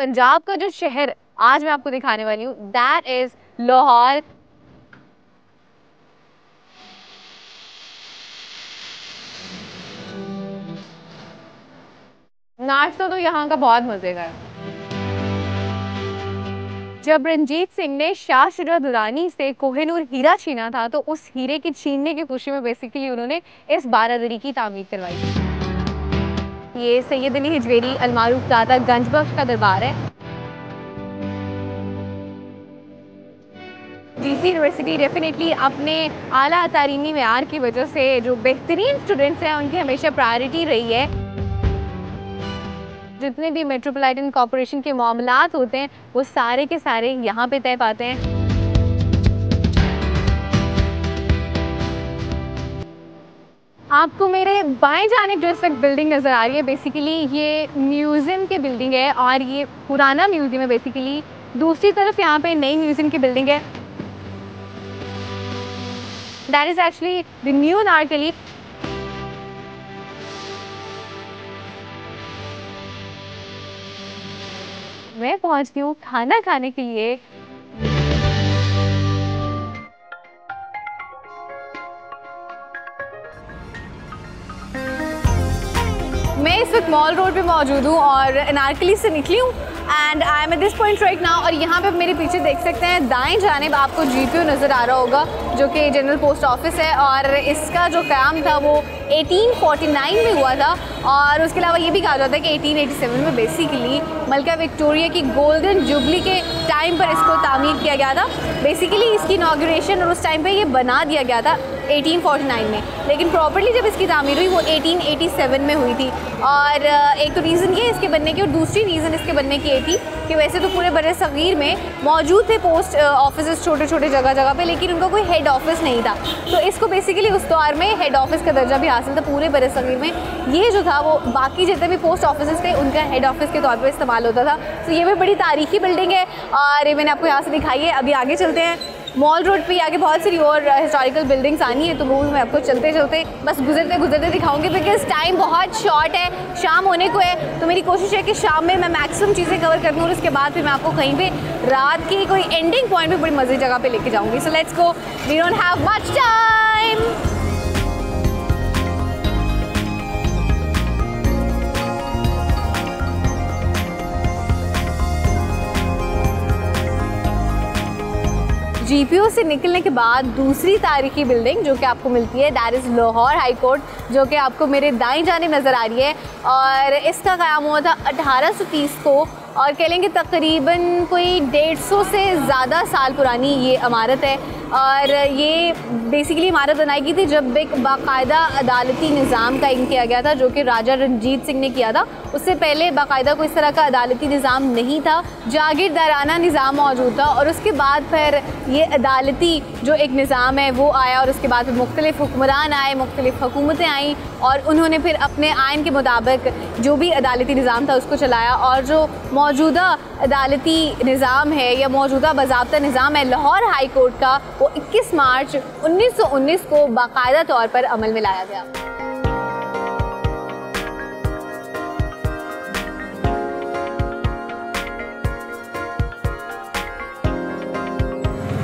पंजाब का जो शहर आज मैं आपको दिखाने वाली हूँ दैट इज लाहौर। नाश्ता तो यहाँ का बहुत मजे का है। जब रंजीत सिंह ने शाह शुजा दुरानी से कोहिनूर हीरा छीना था तो उस हीरे की छीनने की खुशी में बेसिकली उन्होंने इस बारादरी की तामीर करवाई थी। ये सैयद अली हिजवेरी अलमारूफ दाता गंजबख्श का दरबार है। जीसी यूनिवर्सिटी डेफिनेटली अपने आला तालीमी मेयार की वजह से जो बेहतरीन स्टूडेंट्स हैं उनकी हमेशा प्रायोरिटी रही है। जितने भी मेट्रोपॉलिटन कॉरपोरेशन के मामलात होते हैं वो सारे के सारे यहाँ पे तय पाते हैं। आपको मेरे बाएं जानिब जो इस वक्त बिल्डिंग नज़र आ रही है बेसिकली ये म्यूज़ियम की बिल्डिंग है और ये पुराना म्यूज़ियम है बेसिकली। दूसरी तरफ यहाँ पे नई म्यूज़ियम की बिल्डिंग है। That is actually the new Anarkali. मैं पहुंचती हूँ खाना खाने के लिए। मैं इस वक्त मॉल रोड पे मौजूद हूँ और अनारकली से निकली हूँ and I am at this point right now. और यहाँ पे आप मेरे पीछे देख सकते हैं दाएं जानिब आपको GPO नज़र आ रहा होगा जो कि जनरल पोस्ट ऑफिस है और इसका जो क़याम था वो 1849 में हुआ था। और उसके अलावा ये भी कहा जाता है कि 1887 में बेसिकली मलका विक्टोरिया की गोल्डन जुबली के टाइम पर इसको तामीर किया गया था। बेसिकली इसकी इनॉग्रेशन और उस टाइम पे ये बना दिया गया था 1849 में, लेकिन प्रॉपर्ली जब इसकी तामीर हुई वो 1887 में हुई थी। और एक तो रीज़न ये इसके बनने की और दूसरी रीज़न इसके बनने की ये थी कि वैसे तो पूरे बड़े सग़ीर में मौजूद थे पोस्ट ऑफिस छोटे छोटे जगह जगह पे, लेकिन उनका कोई हेड ऑफिस नहीं था। तो इसको बेसिकली उस दौर में हेड ऑफिस का दर्जा भी हासिल था पूरे बड़े सग़ीर में। ये जो था वो बाकी जितने भी पोस्ट ऑफिस थे उनका हेड ऑफिस के तौर पर इस्तेमाल होता था। तो ये भी बड़ी तारीखी बिल्डिंग है और ये मैंने आपको यहाँ से दिखाई है। अभी आगे चलते हैं। मॉल रोड पे आगे बहुत सारी और हिस्टोरिकल बिल्डिंग्स आनी है तो वो मैं आपको चलते चलते बस गुजरते गुजरते दिखाऊंगी बिकॉज टाइम बहुत शॉर्ट है, शाम होने को है। तो मेरी कोशिश है कि शाम में मैं मैक्सिमम चीज़ें कवर कर दूँ और उसके बाद फिर मैं आपको कहीं पे रात की कोई एंडिंग पॉइंट पे बड़ी मज़े जगह पे लेके जाऊँगी। So let's go, we don't have much time. GPO से निकलने के बाद दूसरी तारीखी बिल्डिंग जो कि आपको मिलती है that is Lahore high court जो कि आपको मेरे दाएं जानिब नज़र आ रही है। और इसका क़याम हुआ था 1830 को और कह लेंगे तकरीबन कोई 150 से ज़्यादा साल पुरानी ये इमारत है। और ये बेसिकली इमारत बनाई गई थी जब एक बाकायदा अदालती निज़ाम कायम किया गया था जो कि राजा रंजीत सिंह ने किया था। उससे पहले बाकायदा कोई इस तरह का अदालती निज़ाम नहीं था, जागीरदाराना निज़ाम मौजूद था। और उसके बाद फिर ये अदालती जो एक निज़ाम है वो आया और उसके बाद फिर मुख्तलिफ हुक्मरान आए, मुख्तलिफ हुकूमतें आईं और उन्होंने फिर अपने आइन के मुताबिक जो भी अदालती निज़ाम था उसको चलाया। और जो मौजूदा अदालती निज़ाम है या मौजूदा बाज़ाब्ता निज़ाम है लाहौर हाई कोर्ट का वो 21 मार्च 1919 को बाकायदा तौर पर अमल में लाया गया।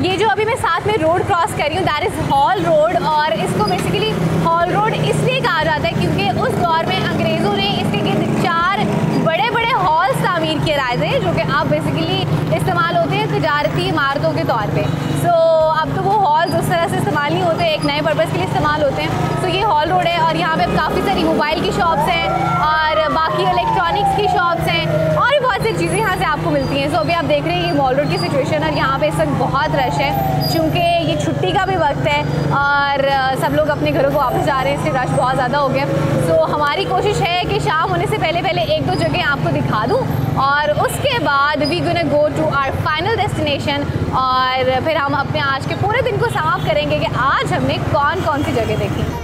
ये जो अभी मैं साथ में रोड क्रॉस कर रही हूँ दैट इज़ हॉल रोड और इसको बेसिकली हॉल रोड इसलिए कहा जाता है क्योंकि उस दौर में अंग्रेज़ों ने इसके गिर्द 4 बड़े बड़े हॉल्स तामीर किए गए थे जो कि अब बेसिकली इस्तेमाल होते हैं तिजारती इमारतों के तौर पे। सो अब तो वो हॉल्स उस तरह से इस्तेमाल नहीं होते, एक नए पर्पज़ के लिए इस्तेमाल होते हैं। सो ये हॉल रोड है और यहाँ पे काफ़ी सारी मोबाइल की शॉप्स हैं और बाकी इलेक्ट्रॉनिक्स की शॉप्स हैं और भी बहुत सी चीज़ें यहाँ से आपको मिलती हैं। सो अभी आप देख रहे हैं ये मॉल रोड की सिचुएशन और यहाँ पे इस वक्त बहुत रश है चूँकि ये छुट्टी का भी वक्त है और सब लोग अपने घरों को वापस जा रहे हैं, इसलिए रश बहुत ज़्यादा हो गया। सो हमारी कोशिश है कि शाम होने से पहले पहले 1-2 जगह आपको दिखा दूँ और उसके बाद we gonna go to our final destination और फिर हम अपने आज के पूरे दिन को समाप्त करेंगे कि आज हमने कौन कौन सी जगह देखी।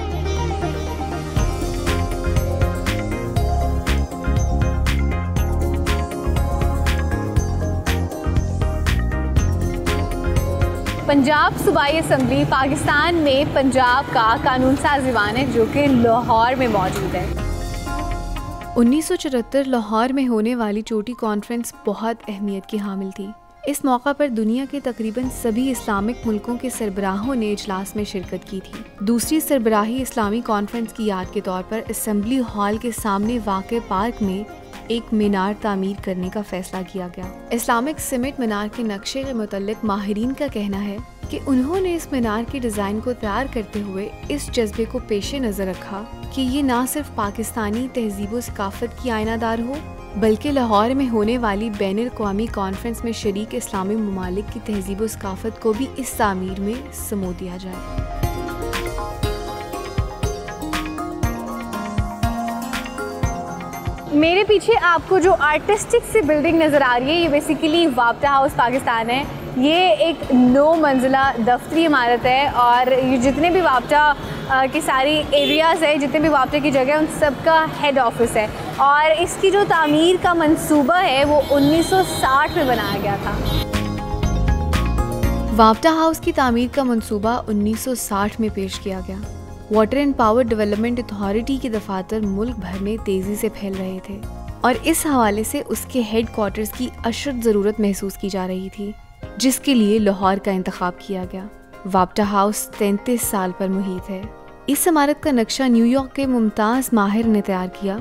पंजाब सूबाई असम्बली पाकिस्तान में पंजाब का कानून साज़ दीवान है जो कि लाहौर में मौजूद है। 1974 लाहौर में होने वाली चोटी कॉन्फ्रेंस बहुत अहमियत की हामिल थी। इस मौका पर दुनिया के तकरीबन सभी इस्लामिक मुल्कों के सरबराहों ने इजलास में शिरकत की थी। दूसरी सरबराही इस्लामी कॉन्फ्रेंस की याद के तौर पर असेंबली हॉल के सामने वाक़े पार्क में एक मीनार तामीर करने का फैसला किया गया। इस्लामिक सीमेंट मीनार के नक्शे के मुतल्लिक माहिरीन का कहना है कि उन्होंने इस मीनार के डिज़ाइन को तैयार करते हुए इस जज्बे को पेश नज़र रखा कि ये ना सिर्फ पाकिस्तानी तहजीब व सकाफत की आयनादार हो, बल्कि लाहौर में होने वाली बैनुल अक़वामी कॉन्फ्रेंस में शरीक इस्लामी ममालिक की तहजीब व सकाफत को भी इस तामीर में समो दिया जाए। मेरे पीछे आपको जो आर्टिस्टिक सी बिल्डिंग नज़र आ रही है, ये बेसिकली वाप्टा हाउस पाकिस्तान है। ये एक 9 मंजिला दफ्तरी इमारत है और ये जितने भी वाप्टा की सारी एरियाज़ है, जितने भी वाप्टा की जगह है, उन सब का हेड ऑफिस है। और इसकी जो तामीर का मंसूबा है वो 1960 में बनाया गया था। वाप्टा हाउस की तामीर का मंसूबा 1960 में पेश किया गया। Water and power development authority के दफातर मुल्क भर में तेज़ी से फैल रहे थे और इस हवाले से उसके हेड क्वार्टर्स की अशद ज़रूरत महसूस की जा रही थी, जिसके लिए लाहौर का इंतखाब किया गया। वाप्टा हाउस 33 साल पर मुहित है। इस इमारत का नक्शा न्यूयॉर्क के मुमताज़ माहिर ने तैयार किया,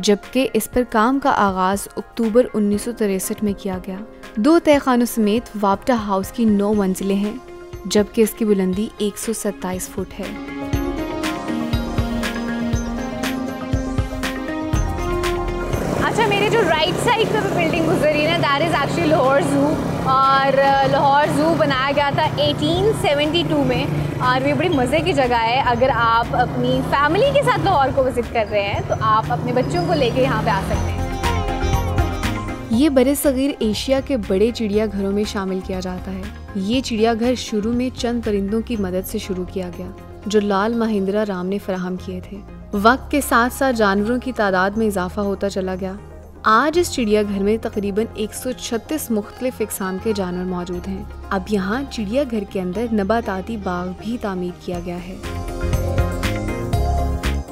जबकि इस पर काम का आगाज़ अक्टूबर 1963 में किया गया। 2 तहखानों समेत वाप्टा हाउस की 9 मंजिलें हैं, जबकि इसकी बुलंदी 127 फुट है। अच्छा, मेरे जो राइट साइड पे बिल्डिंग गुजरी है, that is actually Lahore zoo. और लाहौर ज़ू बनाया गया था 1872 में और ये बड़ी मज़े की जगह है। अगर आप अपनी फैमिली के साथ लाहौर को विज़िट कर रहे हैं तो आप अपने बच्चों को लेके यहाँ पे आ सकते हैं। ये बरे-सग़ीर एशिया के बड़े चिड़ियाघरों में शामिल किया जाता है। ये चिड़ियाघर शुरू में चंद परिंदों की मदद से शुरू किया गया, जो लाल महिंद्रा राम ने फराहम किए थे। वक्त के साथ साथ जानवरों की तादाद में इजाफा होता चला गया। आज इस चिड़ियाघर में तकरीबन 136 मुख्तलिफ इक़साम के जानवर मौजूद हैं। अब यहाँ चिड़ियाघर के अंदर नबाताती बाग भी तामीर किया गया है।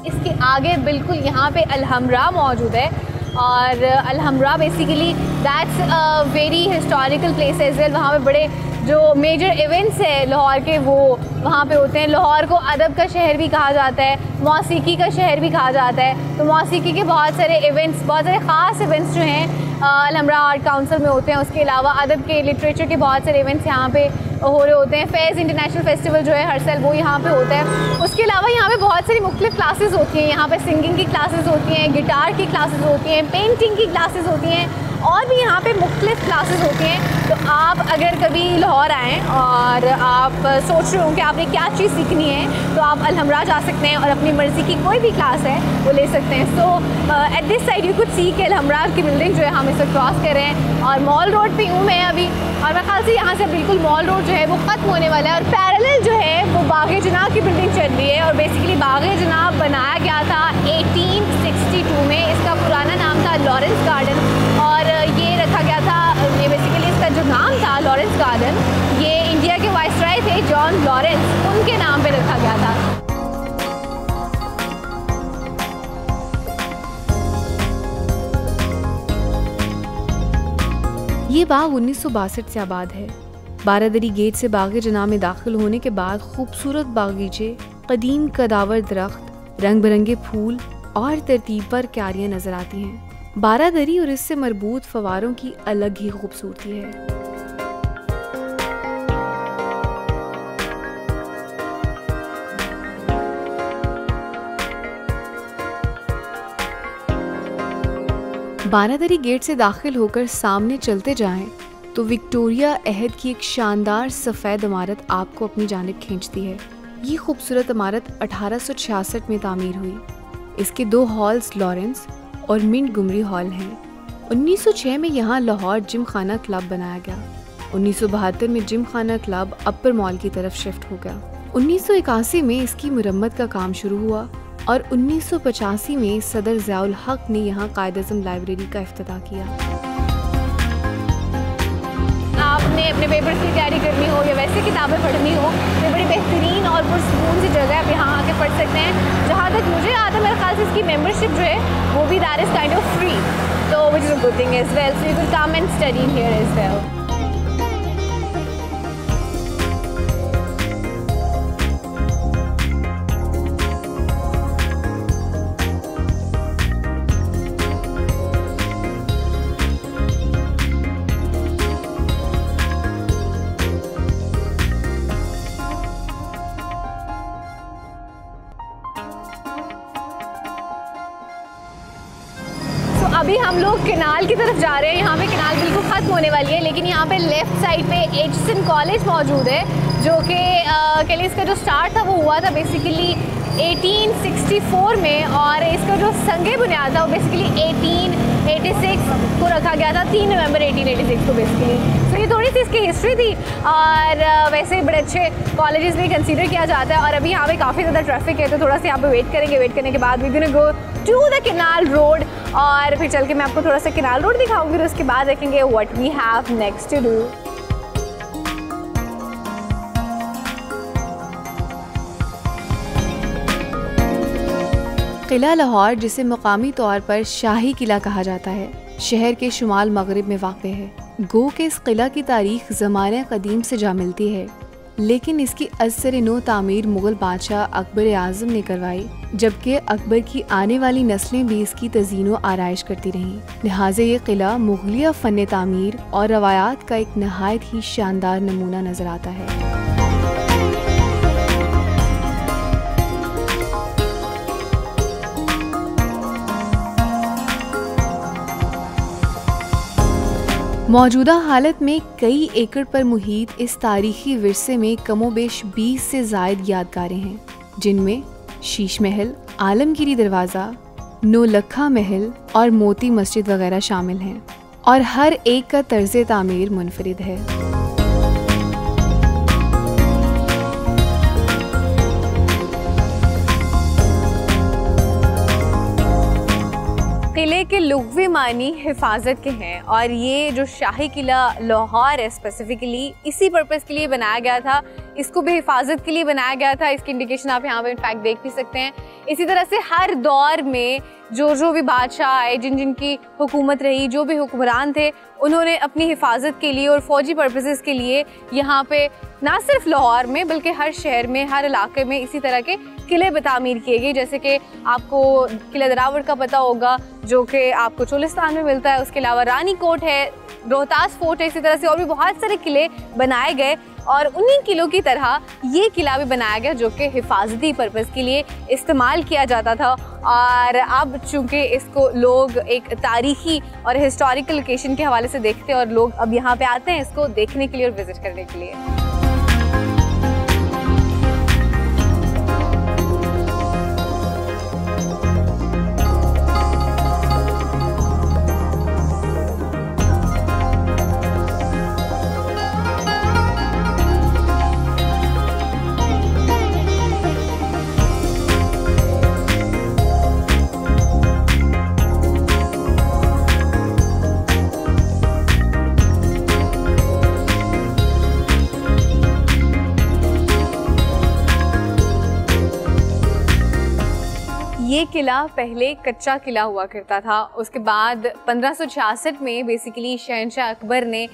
इसके आगे बिल्कुल यहाँ पे अलहमरा मौजूद है और Alhambra basically that's a very historical place as well. वहाँ पे बड़े जो मेजर इवेंट्स है लाहौर के वो वहाँ पे होते हैं। लाहौर को अदब का शहर भी कहा जाता है, मौसीकी का शहर भी कहा जाता है। तो मौसीकी के बहुत सारे इवेंट्स, बहुत सारे ख़ास इवेंट्स जो हैं अलहमरा आर्ट काउंसिल में होते हैं। उसके अलावा अदब के, लिटरेचर के बहुत सारे इवेंट्स यहाँ पे हो रहे होते हैं। फैज़ इंटरनेशनल फेस्टिवल जो है हर साल वो यहाँ पे होता है। उसके अलावा यहाँ पे बहुत सारी मुख्तलिफ क्लासेस होती हैं। यहाँ पे सिंगिंग की क्लासेस होती हैं, गिटार की क्लासेस होती हैं, पेंटिंग की क्लासेस होती हैं और भी यहाँ पे मुख्तलिफ क्लासेस होती हैं। तो आप अगर कभी लाहौर आएँ और आप सोच रहे हो कि आपने क्या चीज़ सीखनी है तो आप अलहमरा जा सकते हैं और अपनी मर्ज़ी की कोई भी क्लास है वो ले सकते हैं। So at this side you could see कि अलहमरा की बिल्डिंग जो है हम इसे क्रॉस कर रहे हैं और मॉल रोड पे हूँ मैं अभी। और मैं ख्याल से यहाँ से बिल्कुल मॉल रोड जो है वो ख़त्म होने वाला है और पैरेलल जो है वो बाग़-ए-जनाब की बिल्डिंग चल रही है। और बेसिकली बाग़-ए-जनाब बनाया गया था 1862 में। इसका पुराना नाम था लॉरेंस गार्डन और ये रखा गया था, ये बेसिकली इसका जो नाम था लॉरेंस गार्डन, ये इंडिया के वाइसराय थे जॉन लॉरेंस, उनके नाम पे रखा गया था। ये बाग 1962 से आबाद है। बारादरी गेट से बाग़-ए-जनाब में दाखिल होने के बाद खूबसूरत बागीचे, कदीम कदावर दरख्त, रंग बिरंगे फूल और तरतीब पर क्यारियां नजर आती हैं। बारादरी और इससे मरबूत फवारों की अलग ही खूबसूरती है। बारादरी गेट से दाखिल होकर सामने चलते जाएं तो विक्टोरिया अहद की एक शानदार सफ़ेद इमारत आपको अपनी जानिब खींचती है। ये खूबसूरत इमारत 1866 में तामीर हुई। इसके 2 हॉल्स लॉरेंस और मिंट गुमरी हॉल हैं। 1906 में यहाँ लाहौर जिम खाना क्लब बनाया गया। 1972 में जिम खाना क्लब अपर मॉल की तरफ शिफ्ट हो गया। 1981 में इसकी मुरम्मत का काम शुरू हुआ और 1985 में सदर ज़ियाउल हक ने यहाँ कायद-ए-आज़म लाइब्रेरी का इफ्तिताह किया। आप आपने अपने पेपर्स की तैयारी करनी हो या वैसे किताबें पढ़नी हो, तो बड़ी बेहतरीन और पुरसकून सी जगह है, आप यहाँ आके पढ़ सकते हैं। जहाँ तक मुझे आता है मेरे ख्याल से इसकी मेम्बरशिप जो है वो भी that is kind of free, तो which is a good thing as well, so you can come and study here as well. अभी हम लोग कैनाल की तरफ जा रहे हैं। यहाँ पे कैनाल बिल्कुल ख़त्म होने वाली है, लेकिन यहाँ पे लेफ़्ट साइड पे एचसन कॉलेज मौजूद है, जो कि के लिए इसका जो स्टार्ट था वो हुआ था बेसिकली 1864 में, और इसका जो संगे बुनियाद था वो बेसिकली 1886 को रखा गया था, 3 नवंबर 1886 को बेसिकली। तो ये थोड़ी सी इसकी हिस्ट्री थी, और वैसे बड़े अच्छे कॉलेजेस में कंसीडर किया जाता है। और अभी यहाँ पे काफ़ी ज़्यादा ट्रैफिक है, तो थोड़ा सा यहाँ पे वेट करेंगे। वेट करने के बाद we gonna go to the canal road, और फिर चल के मैं आपको थोड़ा सा कैनाल रोड दिखाऊंगी, और उसके बाद देखेंगे what we have next to do. किला लाहौर, जिसे मुकामी तौर पर शाही किला कहा जाता है, शहर के शुमाल मगरिब में वाक़ है। गो के इस किला की तारीख ज़माने कदीम से जा मिलती है, लेकिन इसकी असर नो तामीर मुग़ल बादशाह अकबर आज़म ने करवाई, जबकि अकबर की आने वाली नस्लें भी इसकी तज़ीनो आराइश करती रहीं। लिहाजा ये किला मुग़लिया फ़न तामीर और रवायात का एक नहायत ही शानदार नमूना नज़र आता है। मौजूदा हालत में कई एकड़ पर मुहित इस तारीखी विरसे में कमोबेश 20 से ज़ायद यादगारें हैं, जिनमें शीश महल, आलमगीरी दरवाज़ा, नौलखा महल और मोती मस्जिद वगैरह शामिल हैं, और हर एक का तर्ज तामीर मुनफरिद है। किले के लुग़वी मानी हिफाजत के हैं, और ये जो शाही किला लाहौर है स्पेसिफिकली इसी पर्पज़ के लिए बनाया गया था, इसको भी हिफाजत के लिए बनाया गया था। इसकी इंडिकेशन आप यहाँ पे इनफैक्ट देख भी सकते हैं। इसी तरह से हर दौर में जो भी बादशाह आए, जिनकी हुकूमत रही, जो भी हुक्मरान थे, उन्होंने अपनी हिफाजत के लिए और फौजी पर्पसेस के लिए यहाँ पे ना सिर्फ लाहौर में बल्कि हर शहर में, हर इलाके में इसी तरह के किले तामीर किए गए। जैसे कि आपको किला दरावड़ का पता होगा, जो कि आपको चोलिस्तान में मिलता है। उसके अलावा रानी कोट है, रोहतास फोर्ट है, इसी तरह से और भी बहुत सारे किले बनाए गए, और उन्हीं किलों की तरह ये किला भी बनाया गया जो कि हिफाजती पर्पज़ के लिए इस्तेमाल किया जाता था। और अब चूँकि इसको लोग एक तारीखी और हिस्टोरिकल लोकेशन के हवाले से देखते हैं, और लोग अब यहाँ पे आते हैं इसको देखने के लिए और विजिट करने के लिए। ये किला पहले कच्चा किला हुआ करता था। उसके बाद 1566 में बेसिकली शहंशाह अकबर ने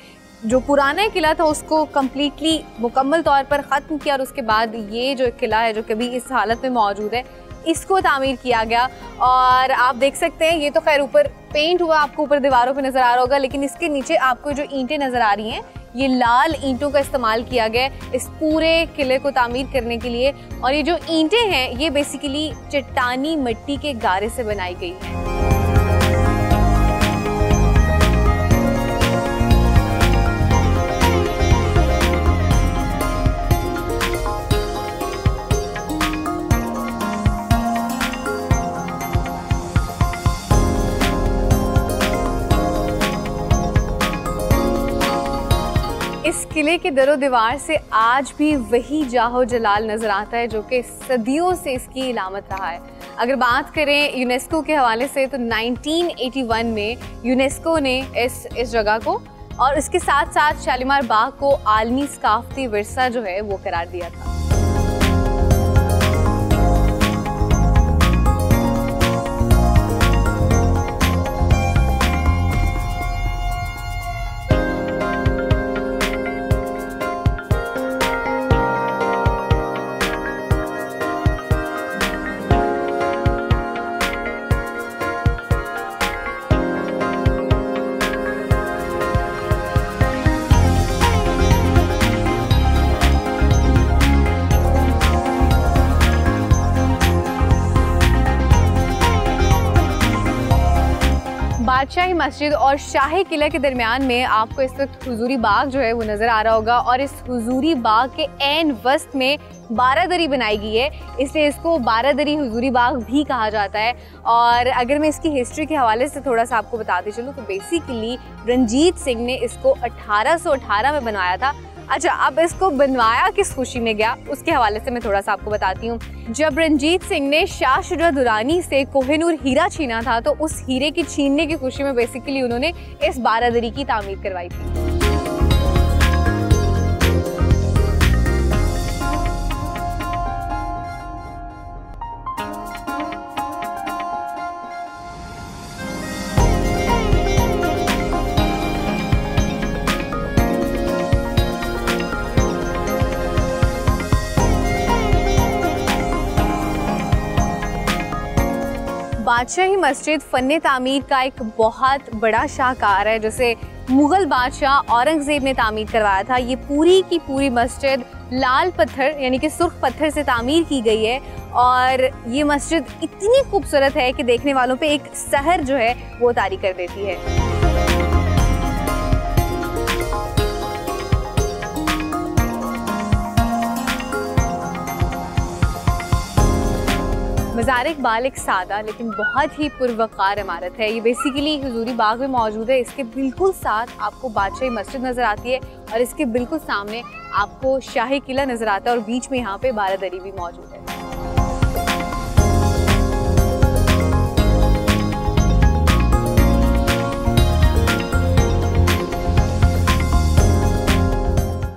जो पुराना किला था उसको कम्प्लीटली मुकम्मल तौर पर ख़त्म किया, और उसके बाद ये जो किला है जो कभी इस हालत में मौजूद है, इसको तामीर किया गया। और आप देख सकते हैं ये तो खैर ऊपर पेंट हुआ आपको ऊपर दीवारों पे नज़र आ रहा होगा, लेकिन इसके नीचे आपको जो ईंटें नज़र आ रही हैं ये लाल ईंटों का इस्तेमाल किया गया इस पूरे किले को तामीर करने के लिए। और ये जो ईंटें हैं ये बेसिकली चट्टानी मिट्टी के गारे से बनाई गई हैं। इस किले के दरो दीवार से आज भी वही जाहो जलाल नज़र आता है जो कि सदियों से इसकी इलामत रहा है। अगर बात करें यूनेस्को के हवाले से तो 1981 में यूनेस्को ने इस जगह को और इसके साथ साथ शालीमार बाग को आलमी सकाफती विरसा जो है वो करार दिया था। बादशाही मस्जिद और शाही किला के दरमियान में आपको इस वक्त हुजूरी बाग जो है वो नज़र आ रहा होगा, और इस हुजूरी बाग के ऐन वस्त में बारादरी बनाई गई है, इसलिए इसको बारादरी हुजूरी बाग भी कहा जाता है। और अगर मैं इसकी हिस्ट्री के हवाले से थोड़ा सा आपको बताती चलूँ तो बेसिकली रंजीत सिंह ने इसको 1818 में बनवाया था। अच्छा, अब इसको बनवाया किस खुशी में गया उसके हवाले से मैं थोड़ा सा आपको बताती हूँ। जब रंजीत सिंह ने शाह शुजा दुरानी से कोहिनूर हीरा छीना था तो उस हीरे की छीनने की खुशी में बेसिकली उन्होंने इस बारादरी की तामीर करवाई थी। बादशाही मस्जिद फ़न तामीर का एक बहुत बड़ा शाहकार है, जिसे मुग़ल बादशाह औरंगज़ेब ने तामीर करवाया था। ये पूरी की पूरी मस्जिद लाल पत्थर यानी कि सुर्ख पत्थर से तामीर की गई है, और ये मस्जिद इतनी खूबसूरत है कि देखने वालों पे एक सहर जो है वो तारी कर देती है। मज़ार इकबाल एक सादा लेकिन बहुत ही पुरवकार इमारत है। ये बेसिकली हुजूरी बाग में मौजूद है। इसके बिल्कुल साथ आपको बादशाही मस्जिद नज़र आती है और इसके बिल्कुल सामने आपको शाही किला नज़र आता है और बीच में यहाँ पे बारादरी भी मौजूद है।